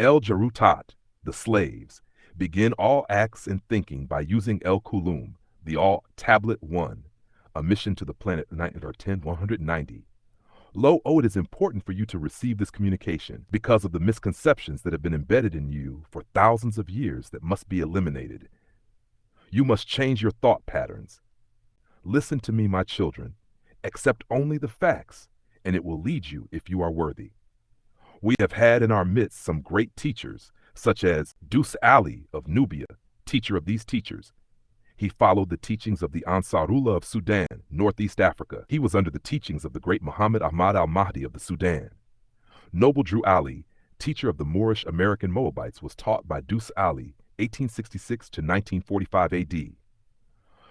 El Jarutat, the slaves, begin all acts and thinking by using El Kulum, the all Tablet 1, a mission to the planet 10190. Lo, it is important for you to receive this communication because of the misconceptions that have been embedded in you for thousands of years that must be eliminated. You must change your thought patterns. Listen to me, my children. Accept only the facts, and it will lead you if you are worthy. We have had in our midst some great teachers, such as Dus Ali of Nubia, teacher of these teachers. He followed the teachings of the Ansarullah of Sudan, Northeast Africa. He was under the teachings of the great Muhammad Ahmad al-Mahdi of the Sudan. Noble Drew Ali, teacher of the Moorish American Moabites, was taught by Dus Ali, 1866 to 1945 AD.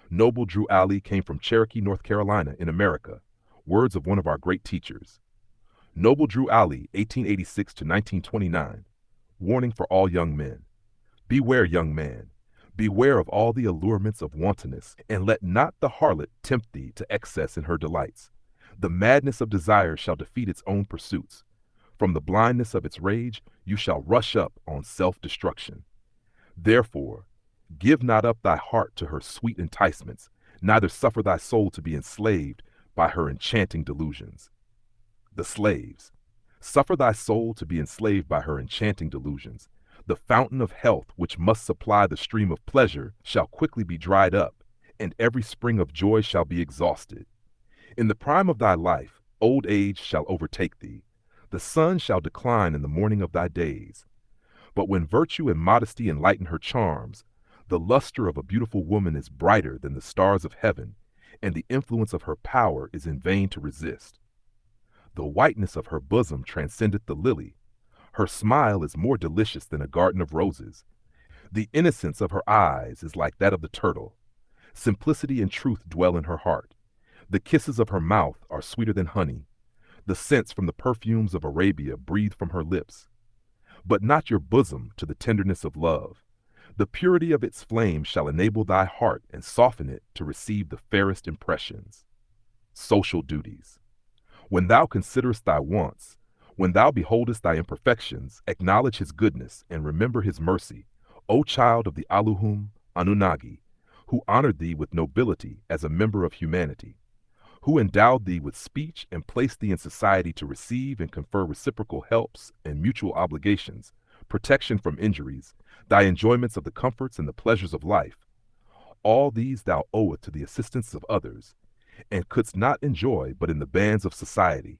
Noble Drew Ali came from Cherokee, North Carolina, in America. Words of one of our great teachers. Noble Drew Ali, 1886 to 1929. Warning for all young men. Beware, young man. Beware of all the allurements of wantonness, and let not the harlot tempt thee to excess in her delights. The madness of desire shall defeat its own pursuits. From the blindness of its rage you shall rush up on self-destruction. Therefore, give not up thy heart to her sweet enticements, neither suffer thy soul to be enslaved by her enchanting delusions. The slaves. Suffer thy soul to be enslaved by her enchanting delusions. The fountain of health which must supply the stream of pleasure shall quickly be dried up, and every spring of joy shall be exhausted. In the prime of thy life, old age shall overtake thee. The sun shall decline in the morning of thy days. But when virtue and modesty enlighten her charms, the luster of a beautiful woman is brighter than the stars of heaven, and the influence of her power is in vain to resist. The whiteness of her bosom transcendeth the lily. Her smile is more delicious than a garden of roses. The innocence of her eyes is like that of the turtle. Simplicity and truth dwell in her heart. The kisses of her mouth are sweeter than honey. The scents from the perfumes of Arabia breathe from her lips. But not your bosom to the tenderness of love. The purity of its flame shall enable thy heart and soften it to receive the fairest impressions. Social duties. When thou considerest thy wants, when thou beholdest thy imperfections, acknowledge his goodness and remember his mercy, O child of the Aluhum Anunnaki, who honored thee with nobility as a member of humanity, who endowed thee with speech and placed thee in society to receive and confer reciprocal helps and mutual obligations, protection from injuries, thy enjoyments of the comforts and the pleasures of life. All these thou owest to the assistance of others, and couldst not enjoy but in the bands of society.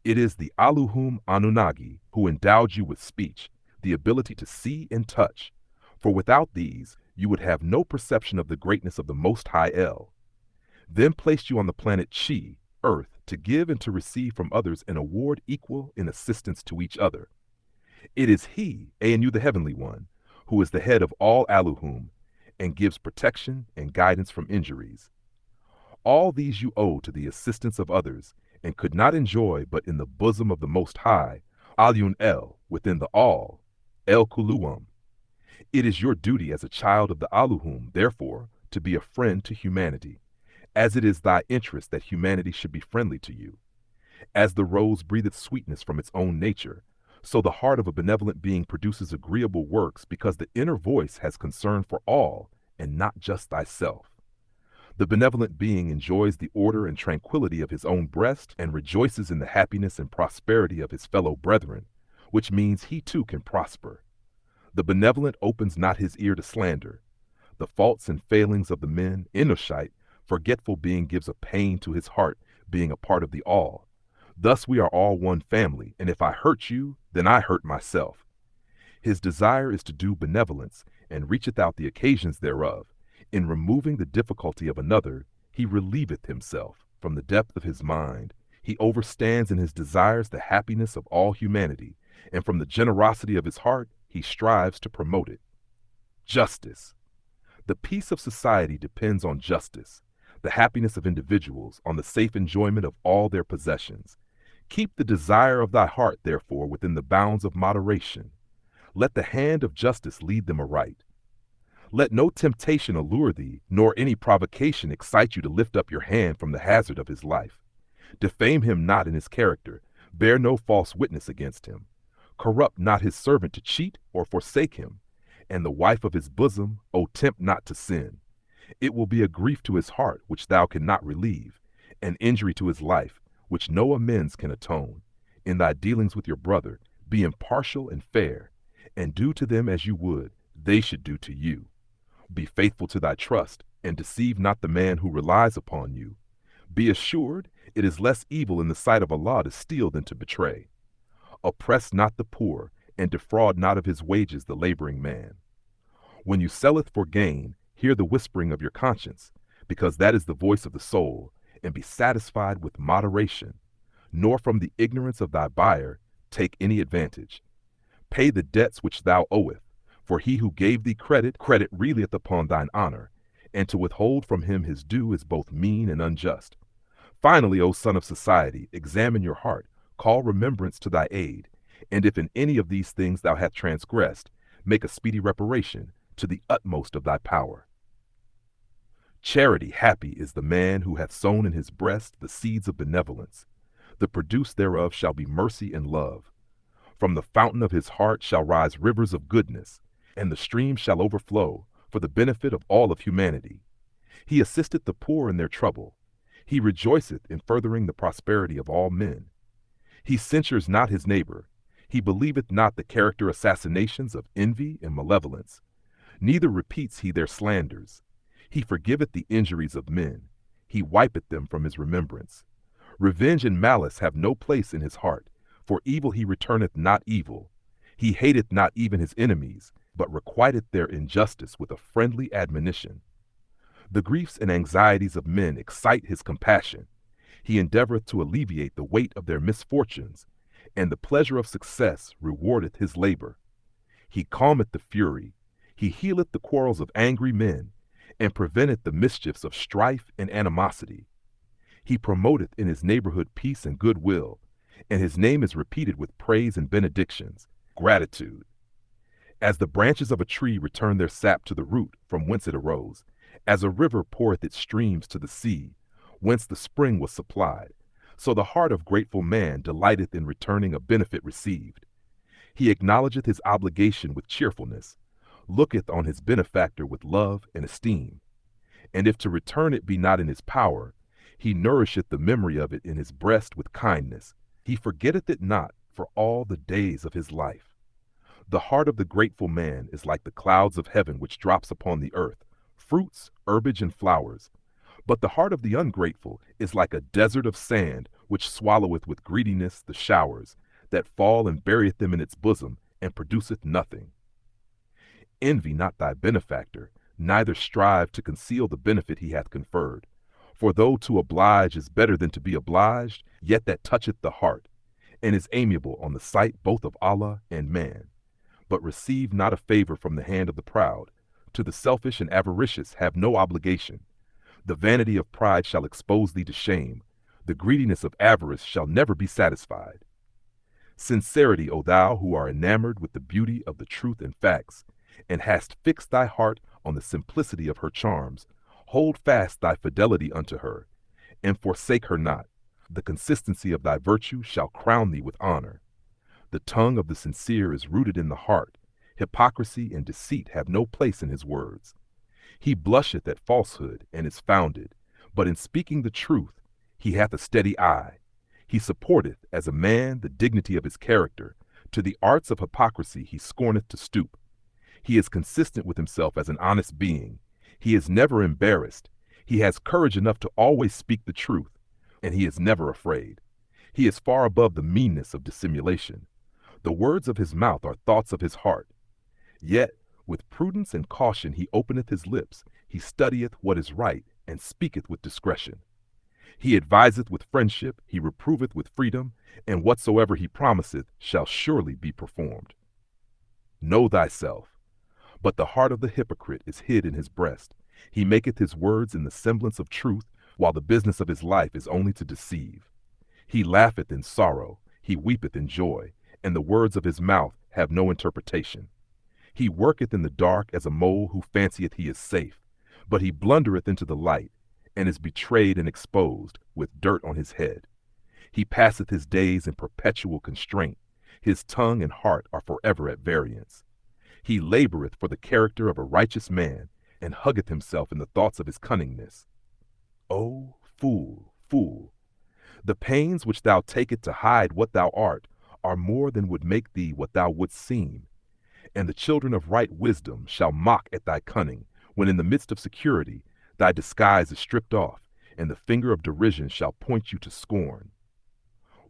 It is the Aluhum Anunnaki who endowed you with speech, the ability to see and touch, for without these you would have no perception of the greatness of the Most High El. Then placed you on the planet Chi, Earth, to give and to receive from others an award equal in assistance to each other. It is he, Anu the Heavenly One, who is the head of all Aluhum, and gives protection and guidance from injuries. All these you owe to the assistance of others, and could not enjoy but in the bosom of the Most High, Alyun El, within the All, El Kuluum. It is your duty as a child of the Aluhum, therefore, to be a friend to humanity, as it is thy interest that humanity should be friendly to you. As the rose breatheth sweetness from its own nature, so the heart of a benevolent being produces agreeable works because the inner voice has concern for all and not just thyself. The benevolent being enjoys the order and tranquility of his own breast and rejoices in the happiness and prosperity of his fellow brethren, which means he too can prosper. The benevolent opens not his ear to slander. The faults and failings of the men, Enoshite, forgetful being gives a pain to his heart, being a part of the all. Thus we are all one family, and if I hurt you, then I hurt myself. His desire is to do benevolence, and reacheth out the occasions thereof. In removing the difficulty of another, he relieveth himself. From the depth of his mind, he overstands in his desires the happiness of all humanity, and from the generosity of his heart, he strives to promote it. Justice. The peace of society depends on justice, the happiness of individuals on the safe enjoyment of all their possessions. Keep the desire of thy heart, therefore, within the bounds of moderation. Let the hand of justice lead them aright. Let no temptation allure thee, nor any provocation excite you to lift up your hand from the hazard of his life. Defame him not in his character, bear no false witness against him. Corrupt not his servant to cheat or forsake him, and the wife of his bosom, O tempt not to sin. It will be a grief to his heart which thou cannot relieve, an injury to his life which no amends can atone. In thy dealings with your brother, be impartial and fair, and do to them as you would they should do to you. Be faithful to thy trust, and deceive not the man who relies upon you. Be assured it is less evil in the sight of Allah to steal than to betray. Oppress not the poor, and defraud not of his wages the laboring man. When you selleth for gain, hear the whispering of your conscience, because that is the voice of the soul, and be satisfied with moderation. Nor from the ignorance of thy buyer take any advantage. Pay the debts which thou owest, for he who gave thee credit relieth upon thine honor, and to withhold from him his due is both mean and unjust. Finally, O son of society, examine your heart, call remembrance to thy aid, and if in any of these things thou hast transgressed, make a speedy reparation to the utmost of thy power. Charity happy is the man who hath sown in his breast the seeds of benevolence. The produce thereof shall be mercy and love. From the fountain of his heart shall rise rivers of goodness, and the stream shall overflow for the benefit of all of humanity. He assisteth the poor in their trouble. He rejoiceth in furthering the prosperity of all men. He censures not his neighbor. He believeth not the character assassinations of envy and malevolence. Neither repeats he their slanders. He forgiveth the injuries of men. He wipeth them from his remembrance. Revenge and malice have no place in his heart. For evil he returneth not evil. He hateth not even his enemies, but requiteth their injustice with a friendly admonition. The griefs and anxieties of men excite his compassion. He endeavoreth to alleviate the weight of their misfortunes, and the pleasure of success rewardeth his labor. He calmeth the fury. He healeth the quarrels of angry men, and preventeth the mischiefs of strife and animosity. He promoteth in his neighborhood peace and goodwill, and his name is repeated with praise and benedictions, gratitude. As the branches of a tree return their sap to the root from whence it arose, as a river poureth its streams to the sea, whence the spring was supplied, so the heart of grateful man delighteth in returning a benefit received. He acknowledgeth his obligation with cheerfulness, looketh on his benefactor with love and esteem. And if to return it be not in his power, he nourisheth the memory of it in his breast with kindness. He forgetteth it not for all the days of his life. The heart of the grateful man is like the clouds of heaven which drops upon the earth, fruits, herbage, and flowers. But the heart of the ungrateful is like a desert of sand which swalloweth with greediness the showers, that fall and buryeth them in its bosom, and produceth nothing. Envy not thy benefactor, neither strive to conceal the benefit he hath conferred. For though to oblige is better than to be obliged, yet that toucheth the heart, and is amiable on the sight both of Allah and man. But receive not a favor from the hand of the proud. To the selfish and avaricious have no obligation. The vanity of pride shall expose thee to shame. The greediness of avarice shall never be satisfied. Sincerity, O thou who are enamored with the beauty of the truth and facts, and hast fixed thy heart on the simplicity of her charms, hold fast thy fidelity unto her, and forsake her not. The consistency of thy virtue shall crown thee with honor. The tongue of the sincere is rooted in the heart. Hypocrisy and deceit have no place in his words. He blusheth at falsehood and is founded, but in speaking the truth he hath a steady eye. He supporteth as a man the dignity of his character. To the arts of hypocrisy he scorneth to stoop. He is consistent with himself as an honest being. He is never embarrassed. He has courage enough to always speak the truth, and he is never afraid. He is far above the meanness of dissimulation. The words of his mouth are thoughts of his heart. Yet with prudence and caution he openeth his lips. He studieth what is right, and speaketh with discretion. He adviseth with friendship, he reproveth with freedom, and whatsoever he promiseth shall surely be performed. Know thyself. But the heart of the hypocrite is hid in his breast. He maketh his words in the semblance of truth, while the business of his life is only to deceive. He laugheth in sorrow, he weepeth in joy, and the words of his mouth have no interpretation. He worketh in the dark as a mole who fancieth he is safe, but he blundereth into the light, and is betrayed and exposed, with dirt on his head. He passeth his days in perpetual constraint. His tongue and heart are forever at variance. He laboreth for the character of a righteous man, and huggeth himself in the thoughts of his cunningness. O fool, fool! The pains which thou takest to hide what thou art are more than would make thee what thou wouldst seem. And the children of right wisdom shall mock at thy cunning, when in the midst of security thy disguise is stripped off, and the finger of derision shall point you to scorn.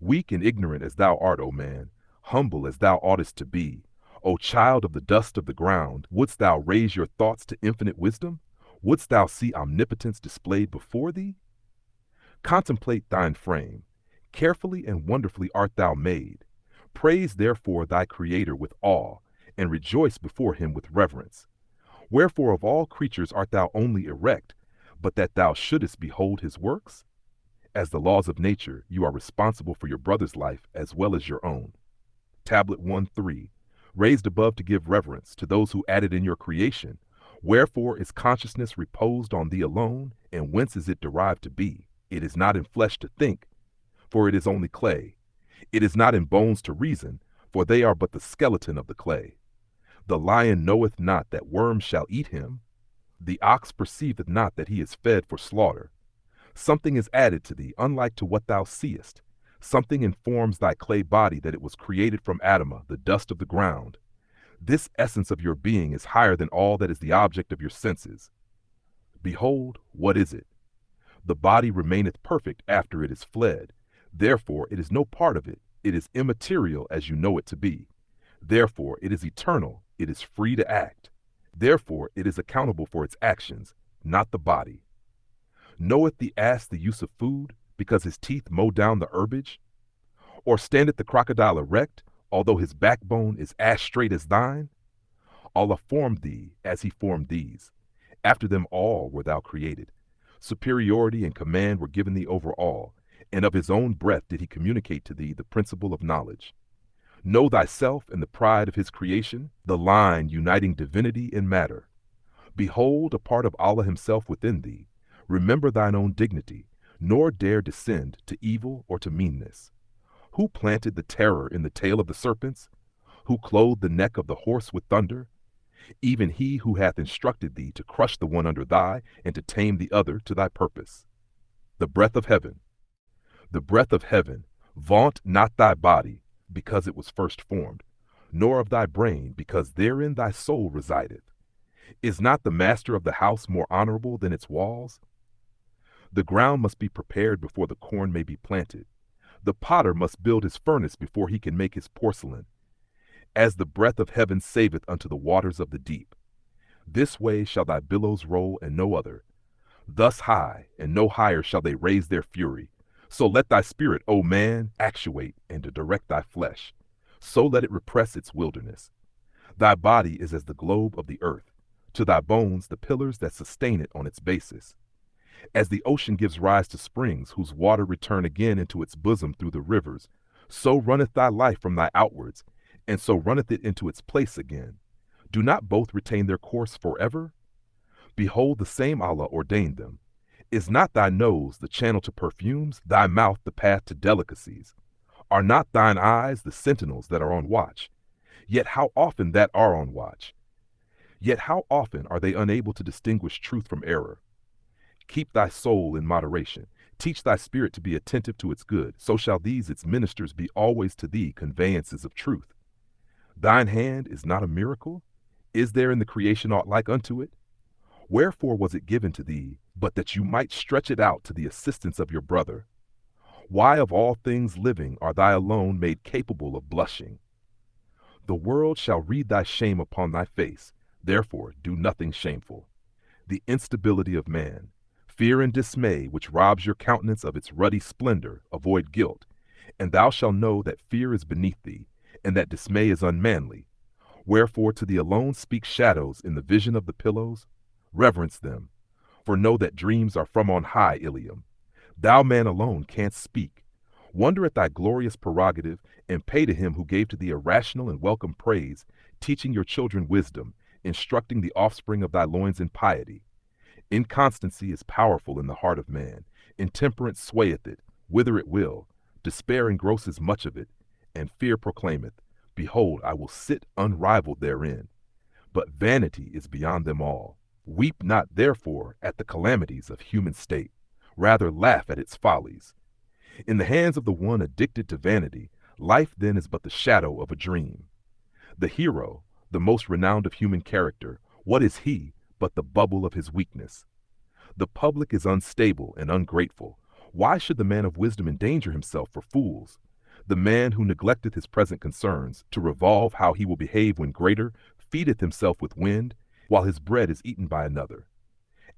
Weak and ignorant as thou art, O man, humble as thou oughtest to be, O child of the dust of the ground, wouldst thou raise your thoughts to infinite wisdom? Wouldst thou see omnipotence displayed before thee? Contemplate thine frame. Carefully and wonderfully art thou made. Praise therefore thy Creator with awe, and rejoice before him with reverence. Wherefore of all creatures art thou only erect, but that thou shouldest behold his works? As the laws of nature, you are responsible for your brother's life as well as your own. Tablet 1-3, raised above to give reverence to those who added in your creation. Wherefore is consciousness reposed on thee alone, and whence is it derived to be? It is not in flesh to think, for it is only clay. It is not in bones to reason, for they are but the skeleton of the clay. The lion knoweth not that worms shall eat him. The ox perceiveth not that he is fed for slaughter. Something is added to thee, unlike to what thou seest. Something informs thy clay body that it was created from Adamah, the dust of the ground. This essence of your being is higher than all that is the object of your senses. Behold, what is it? The body remaineth perfect after it is fled. Therefore it is no part of it. It is immaterial as you know it to be. Therefore it is eternal. It is free to act. Therefore it is accountable for its actions, not the body. Knoweth the ass the use of food, because his teeth mow down the herbage? Or standeth the crocodile erect, although his backbone is as straight as thine? Allah formed thee as he formed these. After them all were thou created. Superiority and command were given thee over all, and of his own breath did he communicate to thee the principle of knowledge. Know thyself and the pride of his creation, the line uniting divinity and matter. Behold a part of Allah himself within thee. Remember thine own dignity, nor dare descend to evil or to meanness. Who planted the terror in the tail of the serpents? Who clothed the neck of the horse with thunder? Even he who hath instructed thee to crush the one under thigh, and to tame the other to thy purpose. The breath of heaven. The breath of heaven, vaunt not thy body, because it was first formed, nor of thy brain, because therein thy soul resideth. Is not the master of the house more honorable than its walls? The ground must be prepared before the corn may be planted. The potter must build his furnace before he can make his porcelain. As the breath of heaven saveth unto the waters of the deep. This way shall thy billows roll, and no other. Thus high, and no higher shall they raise their fury. So let thy spirit, O man, actuate and to direct thy flesh. So let it repress its wilderness. Thy body is as the globe of the earth, to thy bones the pillars that sustain it on its basis. As the ocean gives rise to springs, whose water return again into its bosom through the rivers, so runneth thy life from thy outwards, and so runneth it into its place again. Do not both retain their course forever? Behold, the same Allah ordained them. Is not thy nose the channel to perfumes, thy mouth the path to delicacies? Are not thine eyes the sentinels that are on watch? Yet how often that are on watch? Yet how often are they unable to distinguish truth from error? Keep thy soul in moderation. Teach thy spirit to be attentive to its good. So shall these its ministers be always to thee conveyances of truth. Thine hand is not a miracle? Is there in the creation aught like unto it? Wherefore was it given to thee, but that you might stretch it out to the assistance of your brother? Why of all things living are thy alone made capable of blushing? The world shall read thy shame upon thy face, therefore do nothing shameful. The instability of man, fear and dismay which robs your countenance of its ruddy splendor, avoid guilt, and thou shalt know that fear is beneath thee, and that dismay is unmanly. Wherefore to thee alone speak shadows in the vision of the pillows. Reverence them, for know that dreams are from on high, Ilium. Thou man alone canst speak. Wonder at thy glorious prerogative, and pay to him who gave to thee a rational and welcome praise, teaching your children wisdom, instructing the offspring of thy loins in piety. Inconstancy is powerful in the heart of man. Intemperance swayeth it, whither it will. Despair engrosses much of it, and fear proclaimeth, Behold, I will sit unrivaled therein. But vanity is beyond them all. Weep not therefore at the calamities of human state, rather laugh at its follies. In the hands of the one addicted to vanity, life then is but the shadow of a dream. The hero, the most renowned of human character, what is he but the bubble of his weakness? The public is unstable and ungrateful. Why should the man of wisdom endanger himself for fools? The man who neglecteth his present concerns to revolve how he will behave when greater, feedeth himself with wind, while his bread is eaten by another.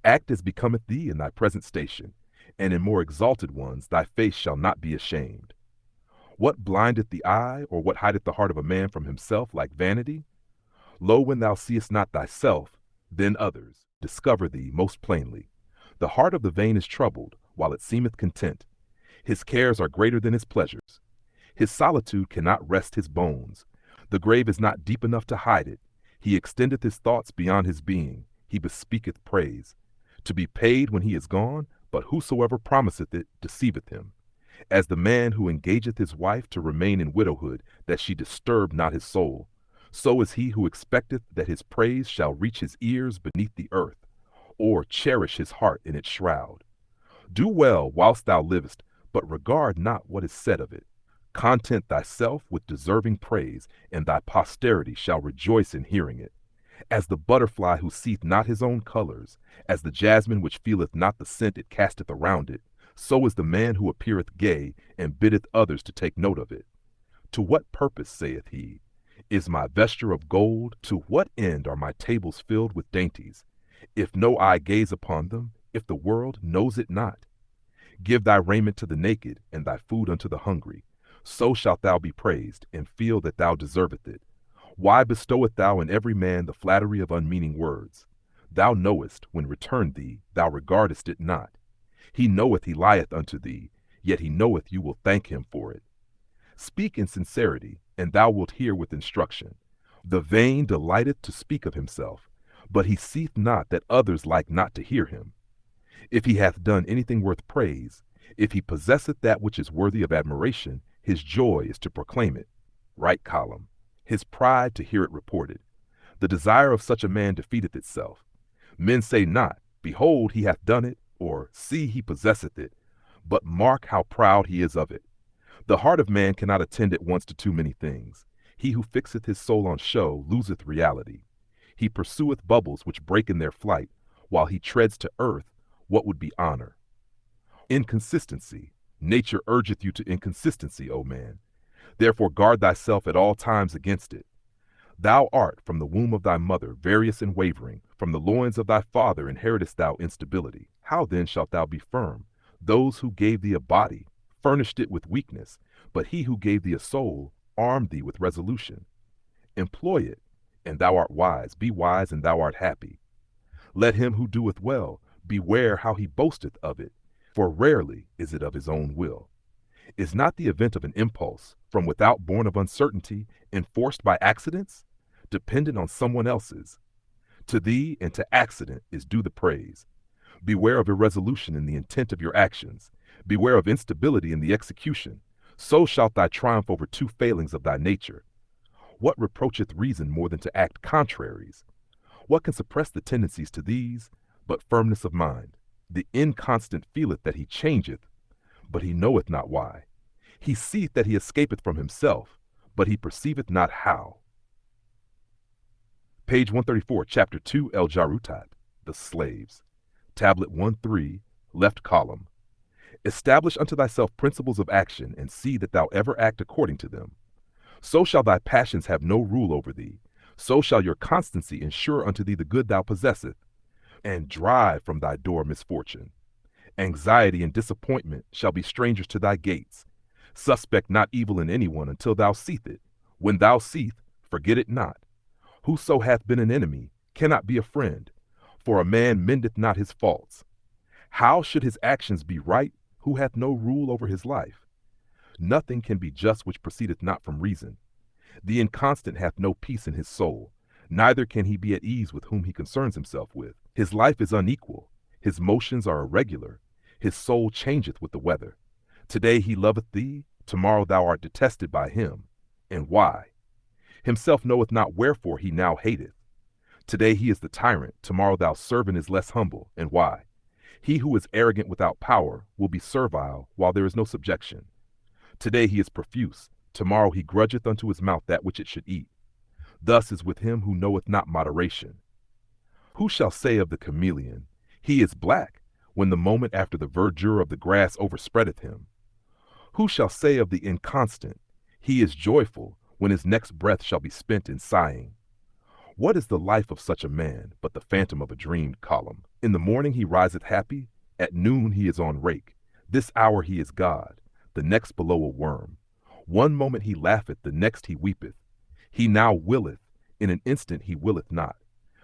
Act as becometh thee in thy present station, and in more exalted ones thy face shall not be ashamed. What blindeth the eye, or what hideth the heart of a man from himself like vanity? Lo, when thou seest not thyself, then others discover thee most plainly. The heart of the vain is troubled, while it seemeth content. His cares are greater than his pleasures. His solitude cannot rest his bones. The grave is not deep enough to hide it. He extendeth his thoughts beyond his being. He bespeaketh praise, to be paid when he is gone, but whosoever promiseth it deceiveth him. As the man who engageth his wife to remain in widowhood, that she disturb not his soul, so is he who expecteth that his praise shall reach his ears beneath the earth, or cherish his heart in its shroud. Do well whilst thou livest, but regard not what is said of it. Content thyself with deserving praise, and thy posterity shall rejoice in hearing it. As the butterfly who seeth not his own colors, as the jasmine which feeleth not the scent it casteth around it, so is the man who appeareth gay, and biddeth others to take note of it. To what purpose, saith he, is my vesture of gold? To what end are my tables filled with dainties? If no eye gaze upon them, if the world knows it not. Give thy raiment to the naked, and thy food unto the hungry. So shalt thou be praised, and feel that thou deservest it. Why bestowest thou in every man the flattery of unmeaning words? Thou knowest, when returned thee, thou regardest it not. He knoweth he lieth unto thee, yet he knoweth you will thank him for it. Speak in sincerity, and thou wilt hear with instruction. The vain delighteth to speak of himself, but he seeth not that others like not to hear him. If he hath done anything worth praise, if he possesseth that which is worthy of admiration, his joy is to proclaim it. Right column. His pride to hear it reported. The desire of such a man defeateth itself. Men say not, Behold, he hath done it, or See, he possesseth it, but mark how proud he is of it. The heart of man cannot attend at once to too many things. He who fixeth his soul on show loseth reality. He pursueth bubbles which break in their flight, while he treads to earth what would be honor. Inconsistency. Nature urgeth you to inconsistency, O man. Therefore guard thyself at all times against it. Thou art from the womb of thy mother various and wavering. From the loins of thy father inheritest thou instability. How then shalt thou be firm? Those who gave thee a body furnished it with weakness, but he who gave thee a soul armed thee with resolution. Employ it, and thou art wise. Be wise, and thou art happy. Let him who doeth well beware how he boasteth of it, for rarely is it of his own will. Is not the event of an impulse, from without born of uncertainty, enforced by accidents, dependent on someone else's? To thee and to accident is due the praise. Beware of irresolution in the intent of your actions. Beware of instability in the execution. So shalt thou triumph over two failings of thy nature. What reproacheth reason more than to act contraries? What can suppress the tendencies to these, but firmness of mind? The inconstant feeleth that he changeth, but he knoweth not why. He seeth that he escapeth from himself, but he perceiveth not how. Page 134, Chapter 2, El Jarutat, the slaves. Tablet 1-3, left column. Establish unto thyself principles of action, and see that thou ever act according to them. So shall thy passions have no rule over thee. So shall your constancy ensure unto thee the good thou possesseth, and drive from thy door misfortune. Anxiety and disappointment shall be strangers to thy gates. Suspect not evil in anyone until thou seeth it. When thou seest, forget it not. Whoso hath been an enemy cannot be a friend, for a man mendeth not his faults. How should his actions be right who hath no rule over his life? Nothing can be just which proceedeth not from reason. The inconstant hath no peace in his soul, neither can he be at ease with whom he concerns himself with. His life is unequal, his motions are irregular, his soul changeth with the weather. Today he loveth thee, tomorrow thou art detested by him. And why? Himself knoweth not wherefore he now hateth. Today he is the tyrant, tomorrow thou servant is less humble. And why? He who is arrogant without power will be servile while there is no subjection. Today he is profuse, tomorrow he grudgeth unto his mouth that which it should eat. Thus is with him who knoweth not moderation. Who shall say of the chameleon, he is black, when the moment after the verdure of the grass overspreadeth him? Who shall say of the inconstant, he is joyful, when his next breath shall be spent in sighing? What is the life of such a man but the phantom of a dreamed column? In the morning he riseth happy, at noon he is on rake. This hour he is God, the next below a worm. One moment he laugheth, the next he weepeth. He now willeth, in an instant he willeth not.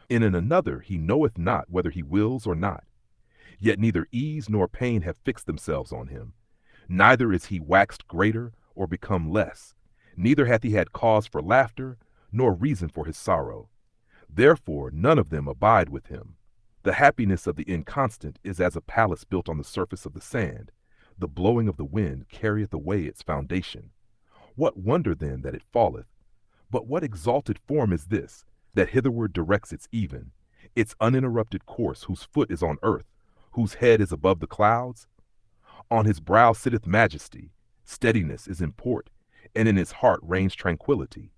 In another he knoweth not whether he wills or not. Yet neither ease nor pain have fixed themselves on him. Neither is he waxed greater or become less. Neither hath he had cause for laughter, nor reason for his sorrow. Therefore none of them abide with him. The happiness of the inconstant is as a palace built on the surface of the sand. The blowing of the wind carrieth away its foundation. What wonder then that it falleth? But what exalted form is this, that hitherward directs its uninterrupted course, whose foot is on earth, whose head is above the clouds? On his brow sitteth majesty, steadiness is in port, and in his heart reigns tranquillity.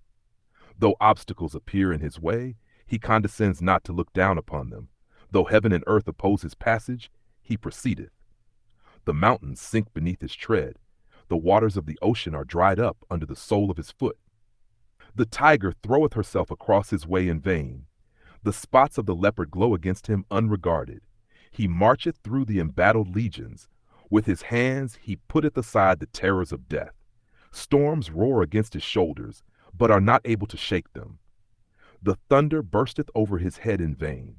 Though obstacles appear in his way, he condescends not to look down upon them. Though heaven and earth oppose his passage, he proceedeth. The mountains sink beneath his tread. The waters of the ocean are dried up under the sole of his foot. The tiger throweth herself across his way in vain. The spots of the leopard glow against him unregarded. He marcheth through the embattled legions. With his hands he putteth aside the terrors of death. Storms roar against his shoulders, but are not able to shake them. The thunder bursteth over his head in vain.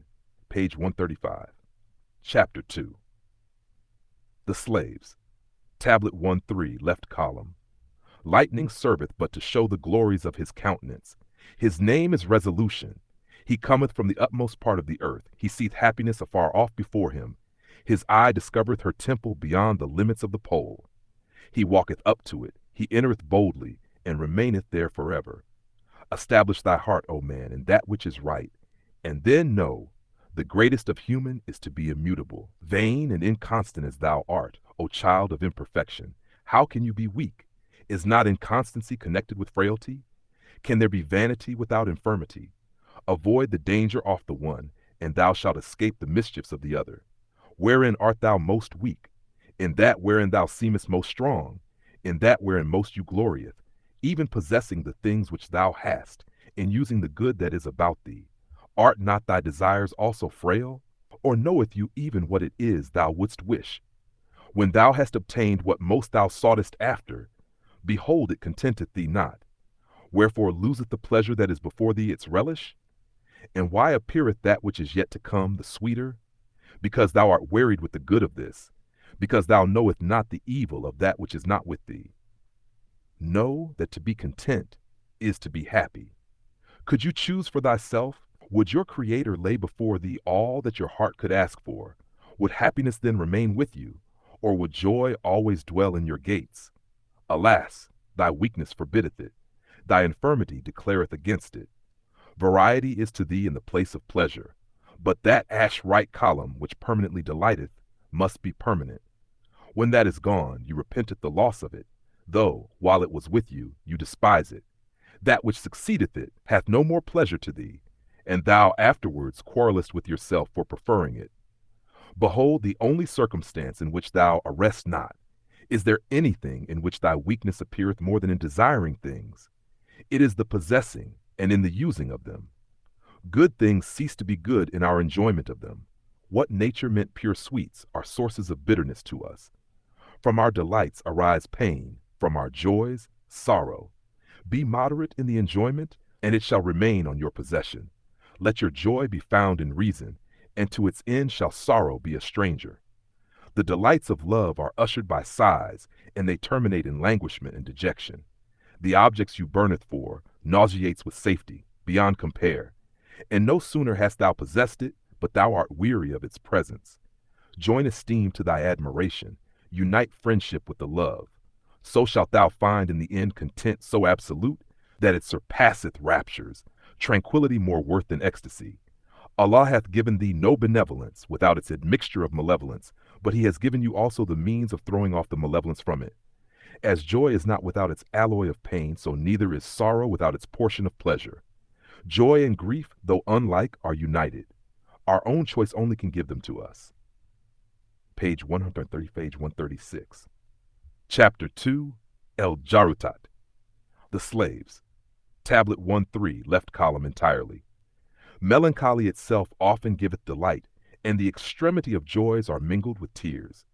Page 135. Chapter 2. The Slaves. Tablet 1-3, left column. Lightning serveth but to show the glories of his countenance. His name is resolution. He cometh from the utmost part of the earth. He seeth happiness afar off before him. His eye discovereth her temple beyond the limits of the pole. He walketh up to it. He entereth boldly, and remaineth there forever. Establish thy heart, O man, in that which is right, and then know, the greatest of human is to be immutable. Vain and inconstant as thou art, O child of imperfection, how can you be weak? Is not inconstancy connected with frailty? Can there be vanity without infirmity? Avoid the danger off the one, and thou shalt escape the mischiefs of the other. Wherein art thou most weak? In that wherein thou seemest most strong, in that wherein most you glorieth, even possessing the things which thou hast, in using the good that is about thee. Art not thy desires also frail? Or knoweth you even what it is thou wouldst wish? When thou hast obtained what most thou soughtest after, behold, it contenteth thee not. Wherefore loseth the pleasure that is before thee its relish? And why appeareth that which is yet to come the sweeter? Because thou art wearied with the good of this, because thou knowest not the evil of that which is not with thee. Know that to be content is to be happy. Could you choose for thyself? Would your Creator lay before thee all that your heart could ask for? Would happiness then remain with you, or would joy always dwell in your gates? Alas, thy weakness forbiddeth it. Thy infirmity declareth against it. Variety is to thee in the place of pleasure, but that ash right column which permanently delighteth must be permanent. When that is gone, you repenteth the loss of it, though, while it was with you, you despise it. That which succeedeth it hath no more pleasure to thee, and thou afterwards quarrelest with yourself for preferring it. Behold the only circumstance in which thou arrest not. Is there anything in which thy weakness appeareth more than in desiring things? It is the possessing and in the using of them. Good things cease to be good in our enjoyment of them. What nature meant pure sweets are sources of bitterness to us. From our delights arise pain, from our joys, sorrow. Be moderate in the enjoyment, and it shall remain on your possession. Let your joy be found in reason, and to its end shall sorrow be a stranger. The delights of love are ushered by sighs, and they terminate in languishment and dejection. The objects you burneth for nauseates with safety, beyond compare. And no sooner hast thou possessed it, but thou art weary of its presence. Join esteem to thy admiration, unite friendship with the love. So shalt thou find in the end content so absolute that it surpasseth raptures, tranquility more worth than ecstasy. Allah hath given thee no benevolence without its admixture of malevolence, but he has given you also the means of throwing off the malevolence from it. As joy is not without its alloy of pain, so neither is sorrow without its portion of pleasure. Joy and grief, though unlike, are united. Our own choice only can give them to us. Page 130, page 136. Chapter 2, El Jarutat, the slaves. Tablet 1-3, left column entirely. Melancholy itself often giveth delight, and the extremity of joys are mingled with tears.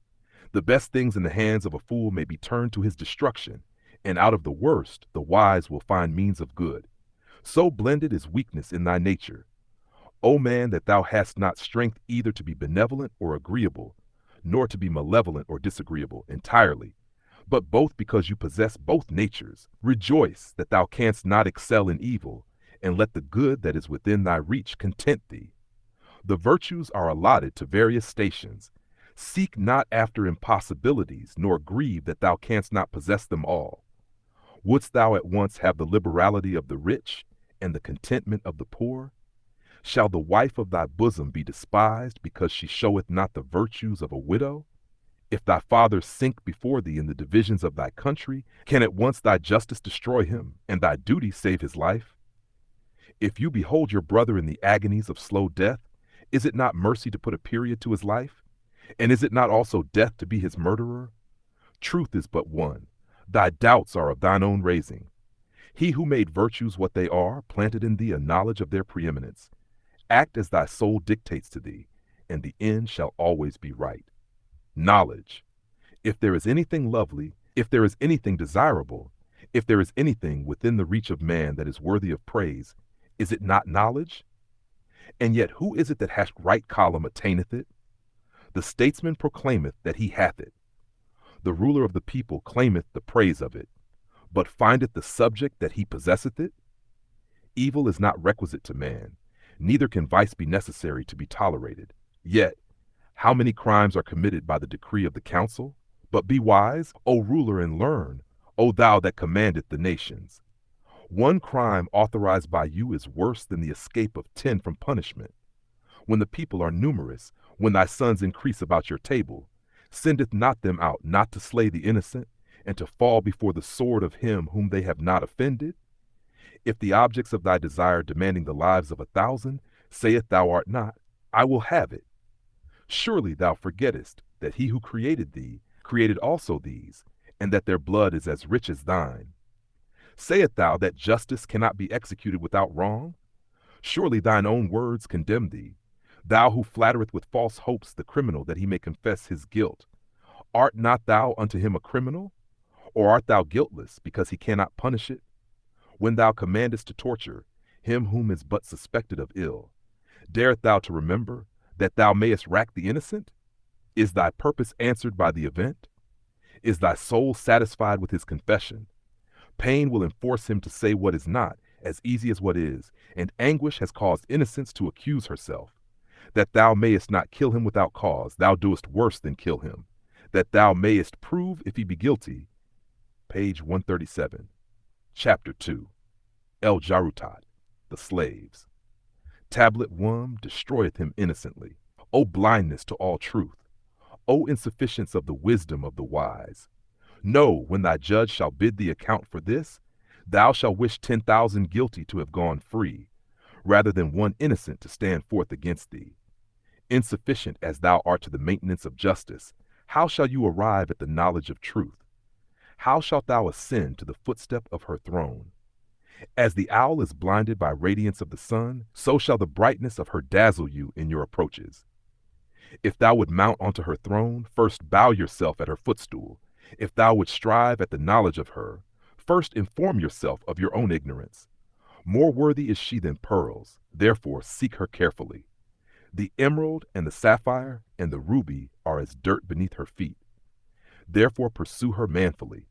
The best things in the hands of a fool may be turned to his destruction, and out of the worst the wise will find means of good. So blended is weakness in thy nature, O man, that thou hast not strength either to be benevolent or agreeable, nor to be malevolent or disagreeable entirely, but both because you possess both natures. Rejoice that thou canst not excel in evil, and let the good that is within thy reach content thee. The virtues are allotted to various stations. Seek not after impossibilities, nor grieve that thou canst not possess them all. Wouldst thou at once have the liberality of the rich and the contentment of the poor? Shall the wife of thy bosom be despised because she showeth not the virtues of a widow? If thy father sink before thee in the divisions of thy country, can at once thy justice destroy him, and thy duty save his life? If you behold your brother in the agonies of slow death, is it not mercy to put a period to his life? And is it not also death to be his murderer? Truth is but one. Thy doubts are of thine own raising. He who made virtues what they are planted in thee a knowledge of their preeminence. Act as thy soul dictates to thee, and the end shall always be right. Knowledge. If there is anything lovely, if there is anything desirable, if there is anything within the reach of man that is worthy of praise, is it not knowledge? And yet who is it that hath right column attaineth it? The statesman proclaimeth that he hath it. The ruler of the people claimeth the praise of it, but findeth the subject that he possesseth it? Evil is not requisite to man, neither can vice be necessary to be tolerated. Yet, how many crimes are committed by the decree of the council? But be wise, O ruler, and learn, O thou that commandeth the nations. One crime authorized by you is worse than the escape of 10 from punishment. When the people are numerous, when thy sons increase about your table, sendeth not them out not to slay the innocent, and to fall before the sword of him whom they have not offended? If the objects of thy desire demanding the lives of 1,000, saith thou art not, I will have it. Surely thou forgettest that he who created thee created also these, and that their blood is as rich as thine. Sayest thou that justice cannot be executed without wrong? Surely thine own words condemn thee, thou who flattereth with false hopes the criminal that he may confess his guilt. Art not thou unto him a criminal? Or art thou guiltless because he cannot punish it? When thou commandest to torture him whom is but suspected of ill, darest thou to remember that thou mayest rack the innocent? Is thy purpose answered by the event? Is thy soul satisfied with his confession? Pain will enforce him to say what is not as easy as what is, and anguish has caused innocence to accuse herself. That thou mayest not kill him without cause, thou doest worse than kill him. That thou mayest prove if he be guilty. Page 137. Chapter 2. El Jarutat, the slaves. Tablet 1 destroyeth him innocently. O blindness to all truth! O insufficience of the wisdom of the wise! Know, when thy judge shall bid thee account for this, thou shalt wish 10,000 guilty to have gone free, rather than one innocent to stand forth against thee. Insufficient as thou art to the maintenance of justice, how shall you arrive at the knowledge of truth? How shalt thou ascend to the footstep of her throne? As the owl is blinded by radiance of the sun, so shall the brightness of her dazzle you in your approaches. If thou would mount onto her throne, first bow yourself at her footstool. If thou would strive at the knowledge of her, first inform yourself of your own ignorance. More worthy is she than pearls, therefore seek her carefully. The emerald and the sapphire and the ruby are as dirt beneath her feet. Therefore pursue her manfully.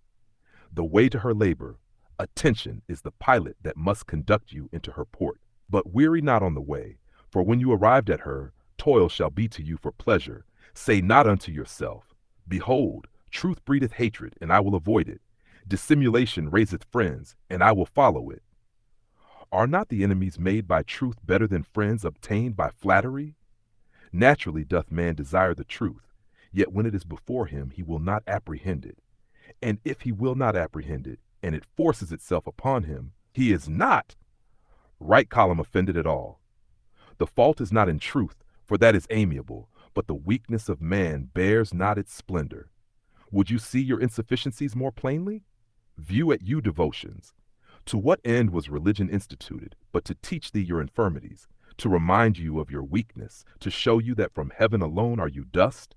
The way to her labor, attention, is the pilot that must conduct you into her port. But weary not on the way, for when you arrived at her, toil shall be to you for pleasure. Say not unto yourself, Behold, truth breedeth hatred, and I will avoid it. Dissimulation raiseth friends, and I will follow it. Are not the enemies made by truth better than friends obtained by flattery? Naturally doth man desire the truth, yet when it is before him he will not apprehend it. And if he will not apprehend it, and it forces itself upon him, he is not right column offended at all. The fault is not in truth, for that is amiable, but the weakness of man bears not its splendor. Would you see your insufficiencies more plainly? View at you devotions. To what end was religion instituted, but to teach thee your infirmities, to remind you of your weakness, to show you that from heaven alone are you dust?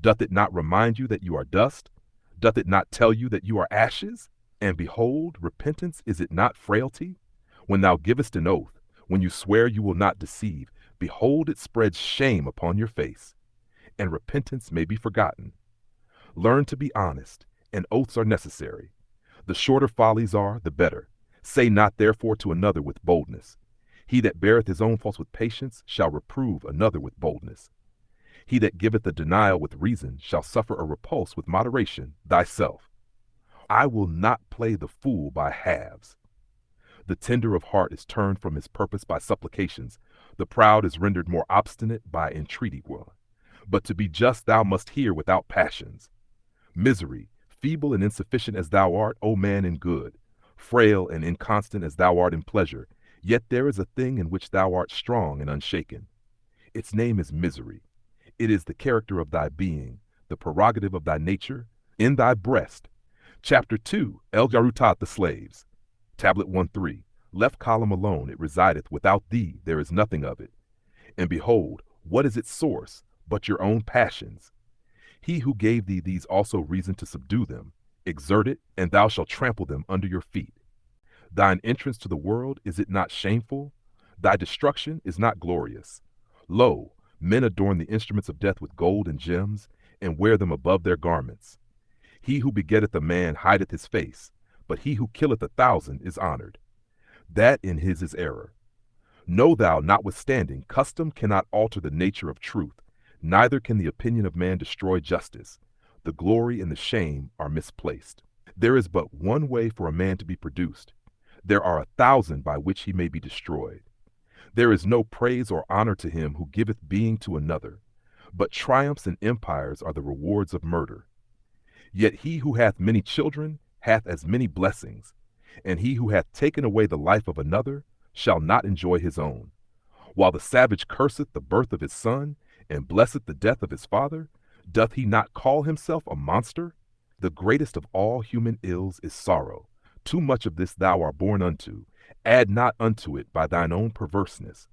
Doth it not remind you that you are dust? Doth it not tell you that you are ashes? And behold, repentance, is it not frailty? When thou givest an oath, when you swear you will not deceive, behold, it spreads shame upon your face, and repentance may be forgotten. Learn to be honest, and oaths are necessary. The shorter follies are, the better. Say not therefore to another with boldness. He that beareth his own faults with patience shall reprove another with boldness. He that giveth a denial with reason shall suffer a repulse with moderation thyself. I will not play the fool by halves. The tender of heart is turned from his purpose by supplications. The proud is rendered more obstinate by entreaty. But to be just thou must hear without passions. Misery, feeble and insufficient as thou art, O man in good, frail and inconstant as thou art in pleasure, yet there is a thing in which thou art strong and unshaken. Its name is misery. It is the character of thy being, the prerogative of thy nature, in thy breast. Chapter 2, El Yarutat the slaves. Tablet 1-3, left column alone it resideth, without thee there is nothing of it. And behold, what is its source, but your own passions? He who gave thee these also reason to subdue them. Exert it, and thou shalt trample them under your feet. Thine entrance to the world, is it not shameful? Thy destruction is not glorious. Lo, men adorn the instruments of death with gold and gems, and wear them above their garments. He who begetteth a man hideth his face, but he who killeth 1,000 is honored. That in his is error. Know thou, notwithstanding, custom cannot alter the nature of truth, neither can the opinion of man destroy justice. The glory and the shame are misplaced. There is but one way for a man to be produced. There are 1,000 by which he may be destroyed. There is no praise or honor to him who giveth being to another, but triumphs and empires are the rewards of murder. Yet he who hath many children hath as many blessings, and he who hath taken away the life of another shall not enjoy his own. While the savage curseth the birth of his son, and blesseth the death of his father, doth he not call himself a monster? The greatest of all human ills is sorrow. Too much of this thou art born unto. Add not unto it by thine own perverseness.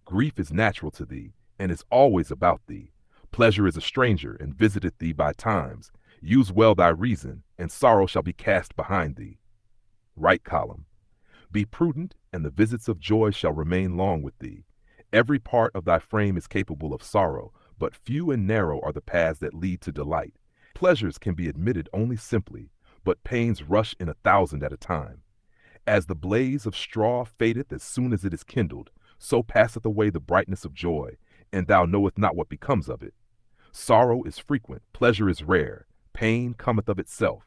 Grief is natural to thee, and is always about thee. Pleasure is a stranger, and visiteth thee by times. Use well thy reason, and sorrow shall be cast behind thee. Right column. Be prudent, and the visits of joy shall remain long with thee. Every part of thy frame is capable of sorrow, but few and narrow are the paths that lead to delight. Pleasures can be admitted only simply, but pains rush in 1,000 at a time. As the blaze of straw fadeth as soon as it is kindled, so passeth away the brightness of joy, and thou knowest not what becomes of it. Sorrow is frequent, pleasure is rare, pain cometh of itself.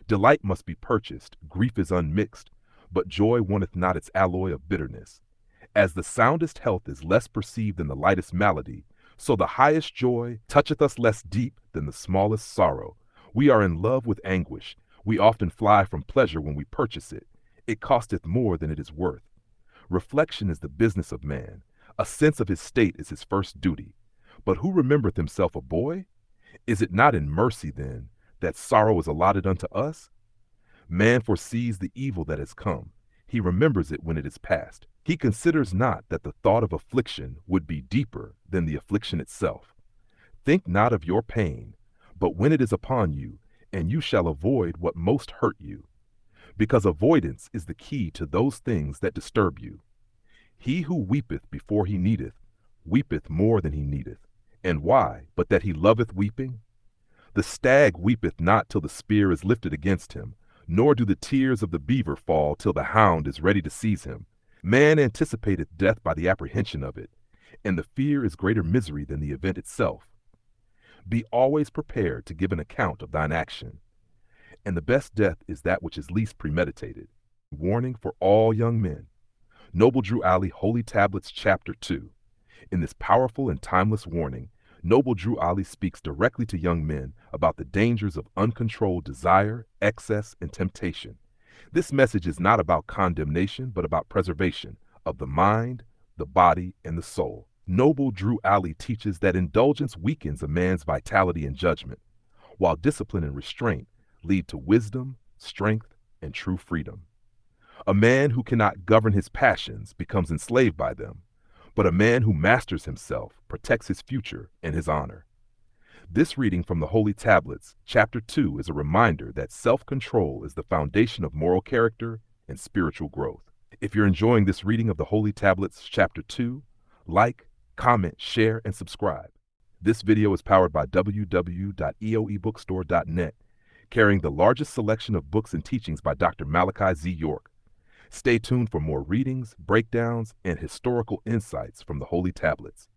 Delight must be purchased, grief is unmixed, but joy wanteth not its alloy of bitterness. As the soundest health is less perceived than the lightest malady, so the highest joy toucheth us less deep than the smallest sorrow. We are in love with anguish. We often fly from pleasure when we purchase it. It costeth more than it is worth. Reflection is the business of man. A sense of his state is his first duty. But who remembereth himself a boy? Is it not in mercy, then, that sorrow is allotted unto us? Man foresees the evil that has come. He remembers it when it is past. He considers not that the thought of affliction would be deeper than the affliction itself. Think not of your pain, but when it is upon you, and you shall avoid what most hurt you, because avoidance is the key to those things that disturb you. He who weepeth before he needeth, weepeth more than he needeth. And why, but that he loveth weeping? The stag weepeth not till the spear is lifted against him, nor do the tears of the beaver fall till the hound is ready to seize him. Man anticipateth death by the apprehension of it, and the fear is greater misery than the event itself. Be always prepared to give an account of thine action. And the best death is that which is least premeditated. Warning for all young men. Noble Drew Ali Holy Tablets, Chapter 2. In this powerful and timeless warning, Noble Drew Ali speaks directly to young men about the dangers of uncontrolled desire, excess, and temptation. This message is not about condemnation, but about preservation of the mind, the body, and the soul. Noble Drew Ali teaches that indulgence weakens a man's vitality and judgment, while discipline and restraint lead to wisdom, strength, and true freedom. A man who cannot govern his passions becomes enslaved by them, but a man who masters himself protects his future and his honor. This reading from the Holy Tablets, Chapter 2, is a reminder that self-control is the foundation of moral character and spiritual growth. If you're enjoying this reading of the Holy Tablets, Chapter 2, like, comment, share, and subscribe. This video is powered by www.eoebookstore.net, carrying the largest selection of books and teachings by Dr. Malachi Z. York. Stay tuned for more readings, breakdowns, and historical insights from the Holy Tablets.